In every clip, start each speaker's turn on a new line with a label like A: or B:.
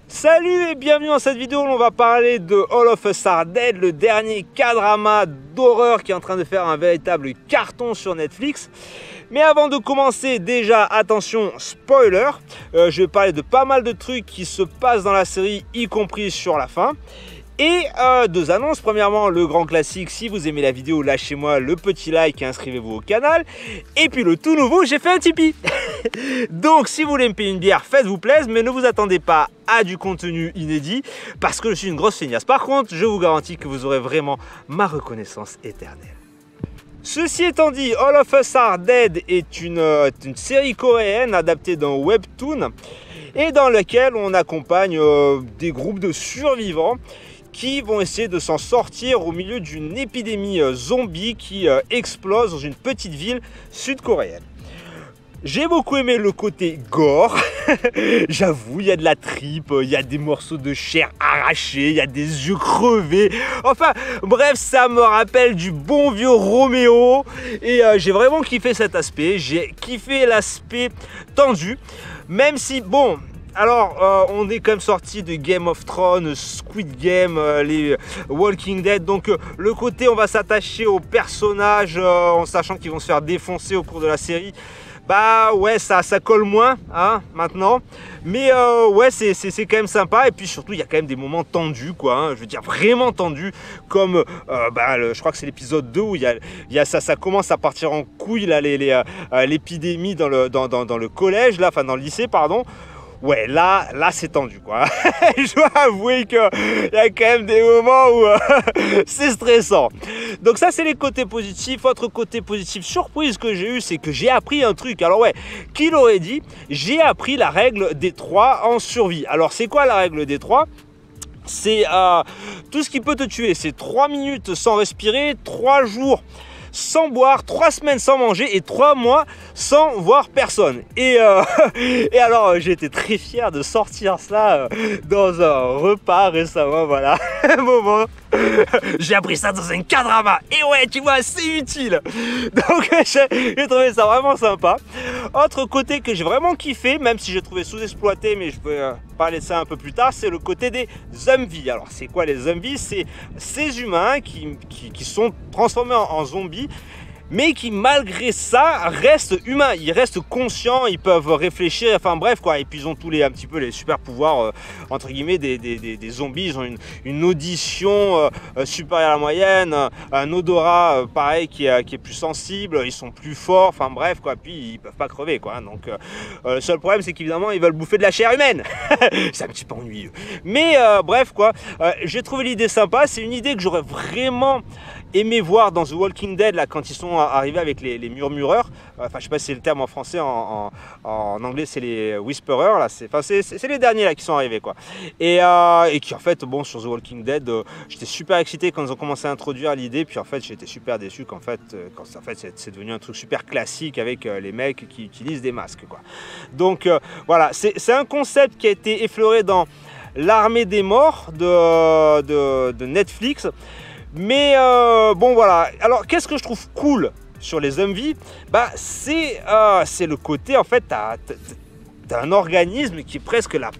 A: Salut et bienvenue dans cette vidéo où on va parler de All of Us Are Dead, le dernier K-drama d'horreur qui est en train de faire un véritable carton sur Netflix. Mais avant de commencer, déjà attention, spoiler, je vais parler de pas mal de trucs qui se passent dans la série, y compris sur la fin. Et deux annonces. Premièrement, le grand classique, si vous aimez la vidéo, lâchez-moi le petit like et inscrivez-vous au canal. Et puis le tout nouveau, j'ai fait un Tipeee. Donc si vous voulez me payer une bière, faites-vous plaisir, mais ne vous attendez pas à du contenu inédit, parce que je suis une grosse feignasse. Par contre, je vous garantis que vous aurez vraiment ma reconnaissance éternelle. Ceci étant dit, All of Us Are Dead est une série coréenne adaptée d'un webtoon et dans laquelle on accompagne des groupes de survivants qui vont essayer de s'en sortir au milieu d'une épidémie zombie qui explose dans une petite ville sud-coréenne. J'ai beaucoup aimé le côté gore, j'avoue, il y a de la tripe, il y a des morceaux de chair arrachés, il y a des yeux crevés, enfin bref, ça me rappelle du bon vieux Roméo et j'ai vraiment kiffé cet aspect, j'ai kiffé l'aspect tendu, même si bon... Alors, on est quand même sorti de Game of Thrones, Squid Game, les Walking Dead. Donc, le côté on va s'attacher aux personnages en sachant qu'ils vont se faire défoncer au cours de la série. Bah ouais, ça colle moins hein, maintenant. Mais ouais, c'est quand même sympa. Et puis surtout, il y a quand même des moments tendus, quoi. Hein, je veux dire, vraiment tendus. Comme, je crois que c'est l'épisode 2 où ça commence à partir en couille, l'épidémie dans le collège, là, enfin dans le lycée, pardon. Ouais, là c'est tendu quoi. Je dois avouer qu'il y a quand même des moments où c'est stressant. Donc ça c'est les côtés positifs. Autre côté positif surprise que j'ai eu, c'est que j'ai appris un truc. Alors ouais, qui l'aurait dit? J'ai appris la règle des 3 en survie. Alors c'est quoi la règle des 3? C'est tout ce qui peut te tuer. C'est 3 minutes sans respirer, 3 jours sans boire, 3 semaines sans manger et 3 mois sans voir personne. Et alors j'ai été très fier de sortir ça dans un repas récemment, voilà, un moment. J'ai appris ça dans un K-drama et ouais, tu vois, c'est utile. Donc j'ai trouvé ça vraiment sympa. Autre côté que j'ai vraiment kiffé, même si j'ai trouvé sous-exploité, mais je peux parler de ça un peu plus tard, c'est le côté des zombies. Alors c'est quoi les zombies? C'est ces humains qui sont transformés en zombies, mais qui malgré ça restent humains, ils restent conscients, ils peuvent réfléchir, enfin bref quoi, et puis ils ont tous un petit peu les super pouvoirs entre guillemets des zombies. Ils ont une audition supérieure à la moyenne, un odorat pareil qui est plus sensible, ils sont plus forts, enfin bref quoi, puis ils peuvent pas crever quoi, donc le seul problème c'est qu'évidemment ils veulent bouffer de la chair humaine. C'est un petit peu ennuyeux, mais bref quoi, j'ai trouvé l'idée sympa, c'est une idée que j'aurais vraiment aimé voir dans The Walking Dead là, quand ils sont arrivés avec les murmureurs, enfin je sais pas si c'est le terme en français, en anglais c'est les whisperers là, c'est les derniers là qui sont arrivés quoi, et qui en fait bon sur The Walking Dead j'étais super excité quand ils ont commencé à introduire l'idée, puis en fait j'étais super déçu qu'en fait c'est devenu un truc super classique avec les mecs qui utilisent des masques quoi. Donc voilà, c'est un concept qui a été effleuré dans l'Armée des morts de Netflix. Mais bon voilà, alors qu'est-ce que je trouve cool sur les zombies? Bah c'est le côté en fait, t'as un organisme qui est presque la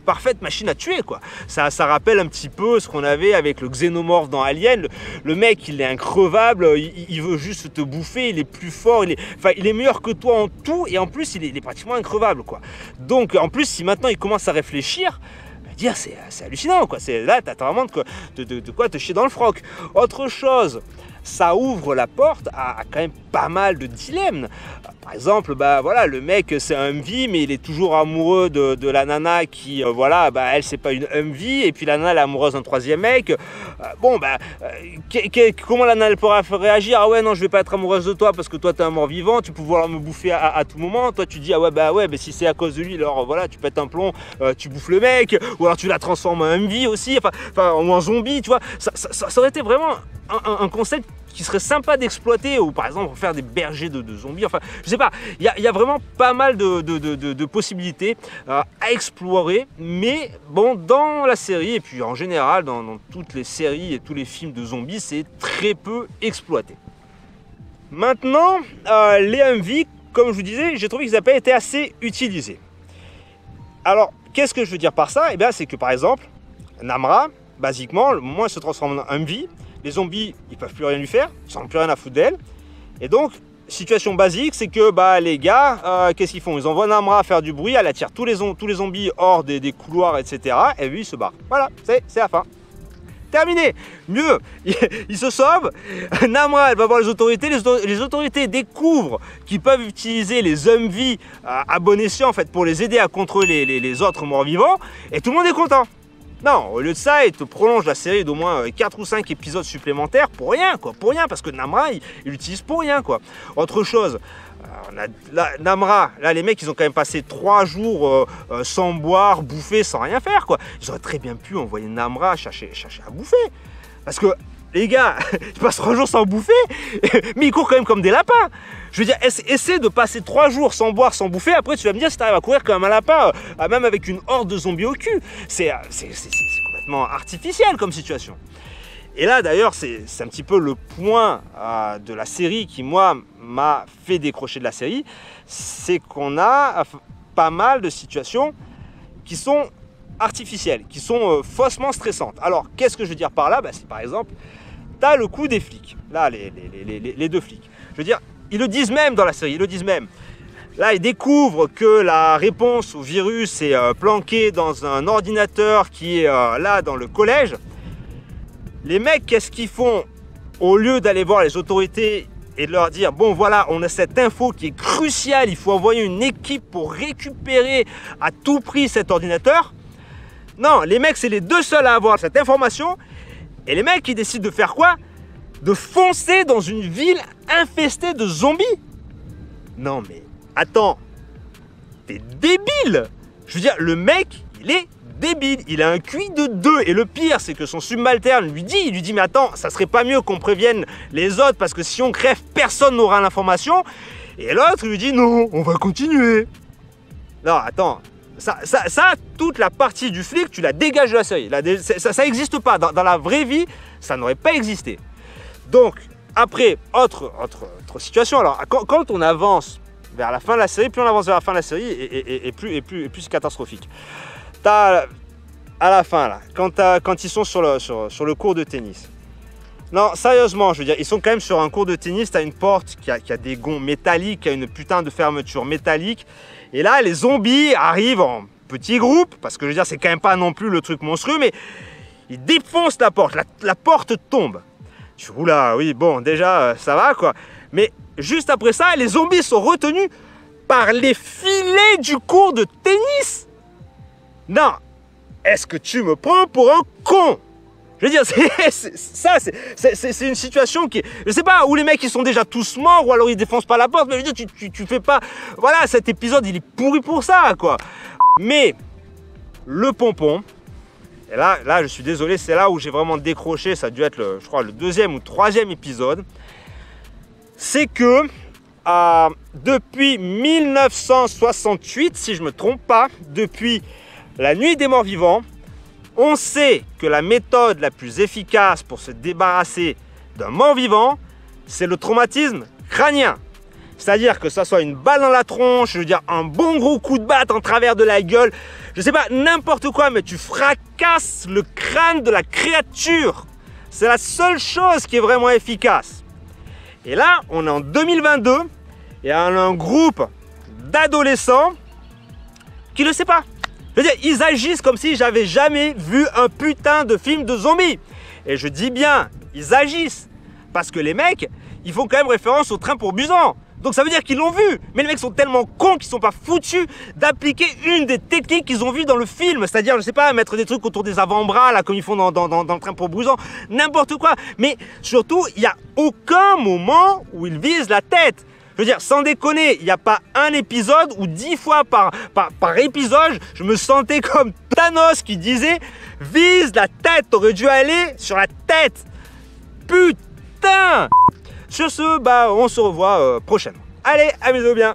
A: parfaite machine à tuer quoi. Ça rappelle un petit peu ce qu'on avait avec le xénomorphe dans Alien. Le mec il est increvable, il veut juste te bouffer, il est plus fort, il est meilleur que toi en tout et en plus il est pratiquement increvable quoi. Donc en plus si maintenant il commence à réfléchir, dire c'est hallucinant quoi, c'est là t'as vraiment de quoi te chier dans le froc. Autre chose, ça ouvre la porte à quand même pas mal de dilemmes. Par exemple, bah voilà, le mec c'est un Humvee mais il est toujours amoureux de la nana qui voilà, bah elle c'est pas une Humvee et puis la nana elle est amoureuse d'un troisième mec. Bon bah comment la nana elle pourra réagir? Ah ouais non, je vais pas être amoureuse de toi parce que toi t'es un mort vivant, tu peux vouloir me bouffer à tout moment. Toi tu dis ah ouais mais si c'est à cause de lui alors voilà, tu pètes un plomb, tu bouffes le mec, ou alors tu la transformes en Humvee aussi, enfin ou en zombie, tu vois. Ça aurait été vraiment un concept qui serait sympa d'exploiter, ou par exemple faire des bergers de zombies, enfin je sais pas, il y a vraiment pas mal de possibilités à explorer, mais bon dans la série et puis en général dans toutes les séries et tous les films de zombies c'est très peu exploité. Maintenant les Humvee, comme je vous disais, j'ai trouvé qu'ils n'avaient pas été assez utilisés. Alors qu'est-ce que je veux dire par ça? Eh bien, c'est que par exemple, Namra, basiquement, le moment où elle se transforme en Humvee, les zombies, ils peuvent plus rien lui faire, ils n'ont plus rien à foutre d'elle. Et donc, situation basique, c'est que les gars, qu'est-ce qu'ils font? Ils envoient Namra faire du bruit, elle attire tous les zombies hors des couloirs, etc. Et lui, il se barre. Voilà, c'est la fin. Terminé. Mieux, il se sauve. Namra, elle va voir les autorités. Les autorités découvrent qu'ils peuvent utiliser les Humvee à bon escient en fait, pour les aider à contrôler les autres morts-vivants. Et tout le monde est content. Non, au lieu de ça, il te prolonge la série d'au moins 4 ou 5 épisodes supplémentaires pour rien, quoi. Pour rien, parce que Namra, il l'utilise pour rien, quoi. Autre chose, Namra, là, les mecs, ils ont quand même passé 3 jours sans boire, bouffer, sans rien faire, quoi. Ils auraient très bien pu envoyer Namra chercher à bouffer. Parce que, les gars, ils passent 3 jours sans bouffer, mais ils courent quand même comme des lapins. Je veux dire, essaie de passer 3 jours sans boire, sans bouffer, après tu vas me dire si tu arrives à courir comme un lapin, même avec une horde de zombies au cul. C'est complètement artificiel comme situation. Et là d'ailleurs, c'est un petit peu le point de la série qui, moi, m'a fait décrocher de la série, c'est qu'on a pas mal de situations qui sont artificielles, qui sont faussement stressantes. Alors, qu'est-ce que je veux dire par là? C'est par exemple, tu as le coup des flics, là, les 2 flics. Je veux dire, ils le disent même dans la série, ils le disent même. Là, ils découvrent que la réponse au virus est planquée dans un ordinateur qui est là dans le collège. Les mecs, qu'est-ce qu'ils font? Au lieu d'aller voir les autorités et de leur dire, bon voilà, on a cette info qui est cruciale, il faut envoyer une équipe pour récupérer à tout prix cet ordinateur. Non, les mecs, c'est les 2 seuls à avoir cette information. Et les mecs, ils décident de faire quoi? De foncer dans une ville infestée de zombies. Non mais, attends, t'es débile. Je veux dire, le mec, il est débile, il a un QI de 2. Et le pire, c'est que son subalterne lui dit, mais attends, ça serait pas mieux qu'on prévienne les autres, parce que si on crève, personne n'aura l'information. Et l'autre lui dit, non, on va continuer. Non, attends. Ça, toute la partie du flic, tu la dégages de la série. Ça n'existe pas. Dans la vraie vie, ça n'aurait pas existé. Donc, après, autre situation. Alors, quand on avance vers la fin de la série, plus on avance vers la fin de la série, et plus c'est catastrophique. T'as, à la fin, là, quand ils sont sur le court de tennis. Non, sérieusement, je veux dire, ils sont quand même sur un court de tennis, t'as une porte qui a des gonds métalliques, qui a une putain de fermeture métallique. Et là, les zombies arrivent en petits groupes, parce que je veux dire, c'est quand même pas non plus le truc monstrueux, mais ils défoncent la porte, la porte tombe. Je dis, oula, oui, bon, déjà, ça va, quoi. Mais juste après ça, les zombies sont retenus par les filets du court de tennis. Non, est-ce que tu me prends pour un con? Je veux dire, c'est une situation qui est, je sais pas, où les mecs ils sont déjà tous morts, ou alors ils défoncent pas la porte, mais je veux dire, tu fais pas, voilà, cet épisode il est pourri pour ça, quoi. Mais, le pompon, et là je suis désolé, c'est là où j'ai vraiment décroché, ça a dû être, je crois, le 2e ou 3e épisode, c'est que, depuis 1968, si je me trompe pas, depuis la nuit des morts vivants, on sait que la méthode la plus efficace pour se débarrasser d'un mort-vivant, c'est le traumatisme crânien. C'est-à-dire que ça soit une balle dans la tronche, je veux dire un bon gros coup de batte en travers de la gueule, je sais pas, n'importe quoi, mais tu fracasses le crâne de la créature. C'est la seule chose qui est vraiment efficace. Et là, on est en 2022 et on a un groupe d'adolescents qui ne le sait pas. Je veux dire, ils agissent comme si j'avais jamais vu un putain de film de zombies. Et je dis bien, ils agissent. Parce que les mecs, ils font quand même référence au train pour Busan. Donc ça veut dire qu'ils l'ont vu. Mais les mecs sont tellement cons qu'ils sont pas foutus d'appliquer une des techniques qu'ils ont vues dans le film. C'est-à-dire, je sais pas, mettre des trucs autour des avant-bras, là, comme ils font dans le train pour Busan. N'importe quoi. Mais surtout, il n'y a aucun moment où ils visent la tête. Je veux dire, sans déconner, il n'y a pas un épisode où 10 fois par épisode, je me sentais comme Thanos qui disait « Vise la tête, t'aurais dû aller sur la tête !» Putain! Sur ce, on se revoit prochainement. Allez, amusez-vous bien!